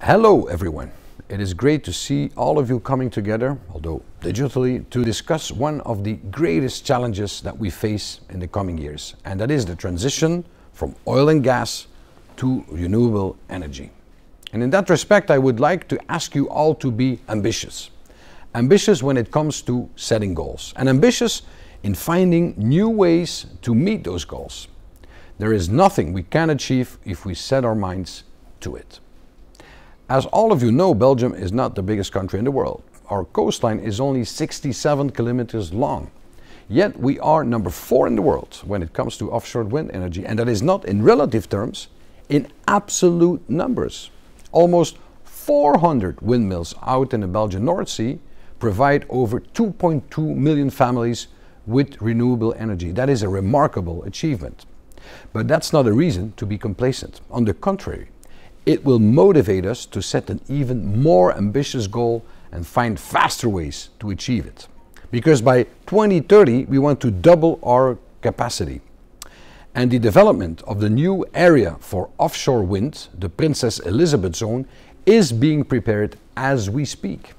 Hello everyone. It is great to see all of you coming together, although digitally, to discuss one of the greatest challenges that we face in the coming years, and that is the transition from oil and gas to renewable energy. And in that respect, I would like to ask you all to be ambitious. Ambitious when it comes to setting goals, and ambitious in finding new ways to meet those goals. There is nothing we can achieve if we set our minds to it. As all of you know, Belgium is not the biggest country in the world. Our coastline is only 67 kilometers long. Yet we are number 4 in the world when it comes to offshore wind energy, and that is not in relative terms, in absolute numbers. Almost 400 windmills out in the Belgian North Sea provide over 2.2 million families with renewable energy. That is a remarkable achievement. But that's not a reason to be complacent. On the contrary, it will motivate us to set an even more ambitious goal and find faster ways to achieve it. Because by 2030, we want to double our capacity. And the development of the new area for offshore wind, the Princess Elizabeth Zone, is being prepared as we speak.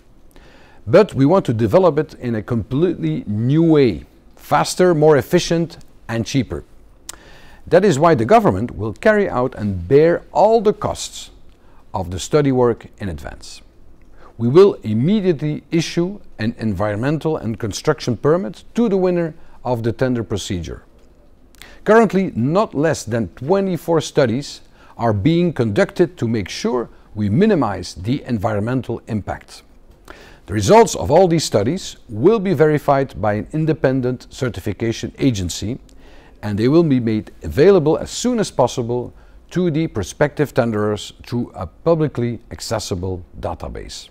But we want to develop it in a completely new way, faster, more efficient and cheaper. That is why the government will carry out and bear all the costs of the study work in advance. We will immediately issue an environmental and construction permit to the winner of the tender procedure. Currently, not less than 24 studies are being conducted to make sure we minimize the environmental impact. The results of all these studies will be verified by an independent certification agency, and they will be made available as soon as possible to the prospective tenderers through a publicly accessible database.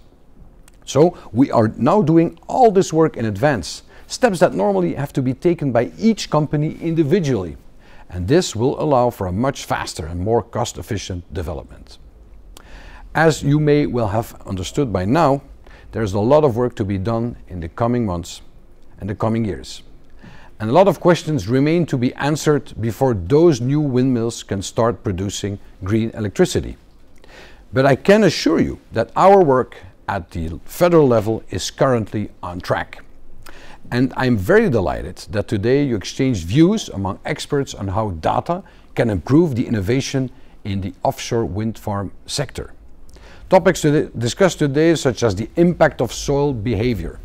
So we are now doing all this work in advance, steps that normally have to be taken by each company individually, and this will allow for a much faster and more cost-efficient development. As you may well have understood by now, there's a lot of work to be done in the coming months and the coming years. And a lot of questions remain to be answered before those new windmills can start producing green electricity. But I can assure you that our work at the federal level is currently on track. And I'm very delighted that today you exchanged views among experts on how data can improve the innovation in the offshore wind farm sector. Topics to discuss today such as the impact of soil behavior,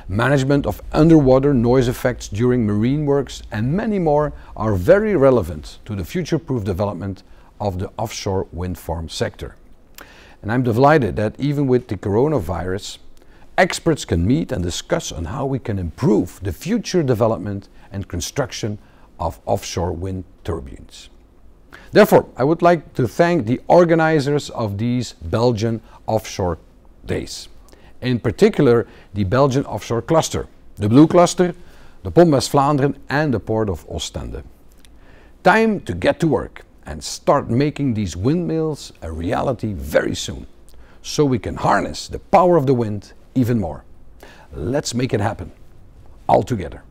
management of underwater noise effects during marine works, and many more are very relevant to the future-proof development of the offshore wind farm sector. And I'm delighted that even with the coronavirus, experts can meet and discuss on how we can improve the future development and construction of offshore wind turbines. Therefore, I would like to thank the organizers of these Belgian Offshore Days. In particular, the Belgian Offshore Cluster, the Blue Cluster, the Pont West-Vlaanderen and the Port of Ostende. Time to get to work and start making these windmills a reality very soon, so we can harness the power of the wind even more. Let's make it happen, all together.